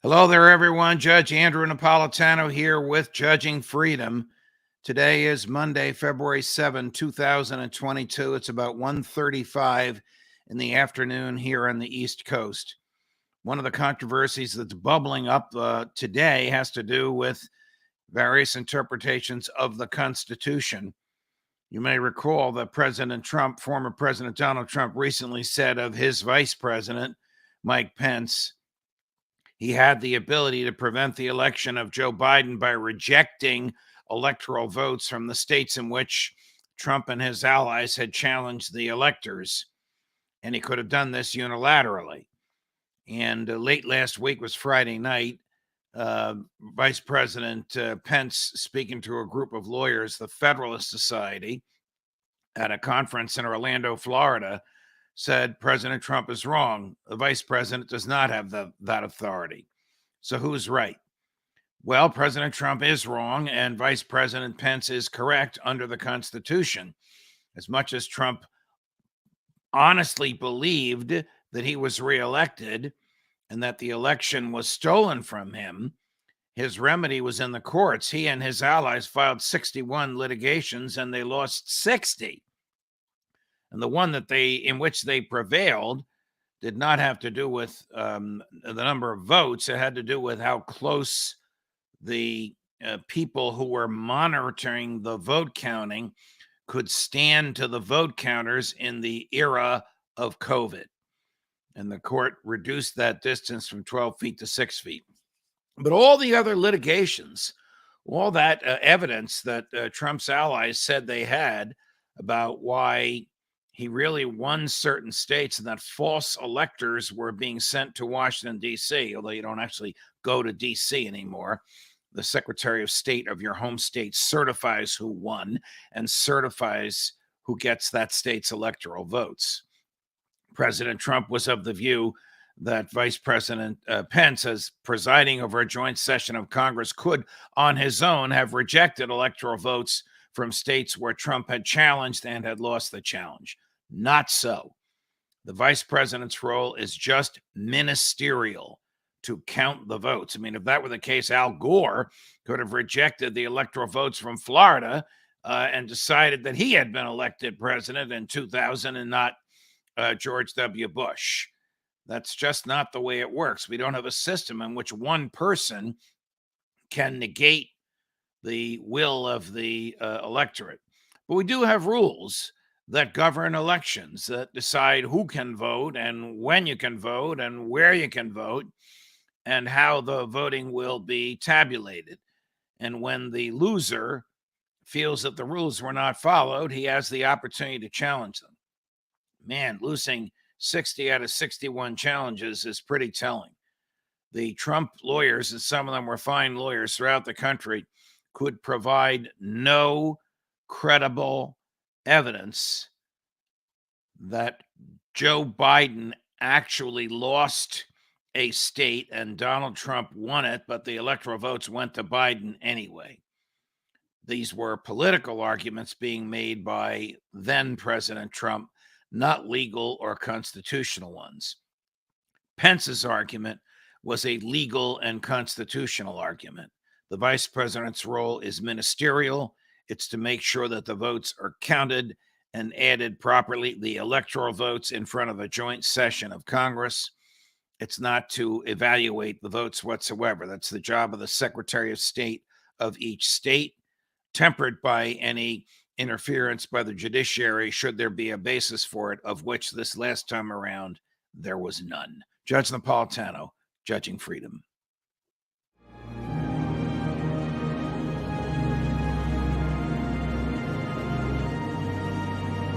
Hello there, everyone. Judge Andrew Napolitano here with Judging Freedom. Today is Monday, February 7, 2022. It's about 1:35 in the afternoon here on the East Coast. One of the controversies that's bubbling up today has to do with various interpretations of the Constitution. You may recall that former President Donald Trump, recently said of his vice president, Mike Pence, he had the ability to prevent the election of Joe Biden by rejecting electoral votes from the states in which Trump and his allies had challenged the electors. And he could have done this unilaterally. And late last week was Friday night. Vice President Pence, speaking to a group of lawyers, the Federalist Society, at a conference in Orlando, Florida, said President Trump is wrong. The vice president does not have that authority. So who's right? Well, President Trump is wrong, and Vice President Pence is correct under the Constitution. As much as Trump honestly believed that he was reelected and that the election was stolen from him, his remedy was in the courts. He and his allies filed 61 litigations, and they lost 60. And the one in which they prevailed did not have to do with the number of votes. It had to do with how close the people who were monitoring the vote counting could stand to the vote counters in the era of COVID. And the court reduced that distance from 12 feet to 6 feet. But all the other litigations, all that evidence that Trump's allies said they had about why he really won certain states and that false electors were being sent to Washington, D.C., although you don't actually go to D.C. anymore. The Secretary of State of your home state certifies who won and certifies who gets that state's electoral votes. President Trump was of the view that Vice President Pence, as presiding over a joint session of Congress, could on his own have rejected electoral votes from states where Trump had challenged and had lost the challenge. Not so. The vice president's role is just ministerial, to count the votes. I mean, if that were the case, Al Gore could have rejected the electoral votes from Florida and decided that he had been elected president in 2000 and not George W. Bush. That's just not the way it works. We don't have a system in which one person can negate the will of the electorate. But we do have rules that govern elections, that decide who can vote and when you can vote and where you can vote and how the voting will be tabulated. And when the loser feels that the rules were not followed, he has the opportunity to challenge them. Man, losing 60 out of 61 challenges is pretty telling. The Trump lawyers, and some of them were fine lawyers throughout the country, could provide no credible evidence that Joe Biden actually lost a state and Donald Trump won it, but the electoral votes went to Biden anyway. These were political arguments being made by then President Trump, not legal or constitutional ones. Pence's argument was a legal and constitutional argument. The vice president's role is ministerial. It's to make sure that the votes are counted and added properly, the electoral votes, in front of a joint session of Congress. It's not to evaluate the votes whatsoever. That's the job of the Secretary of State of each state, tempered by any interference by the judiciary, should there be a basis for it, of which this last time around there was none. Judge Napolitano, Judging Freedom.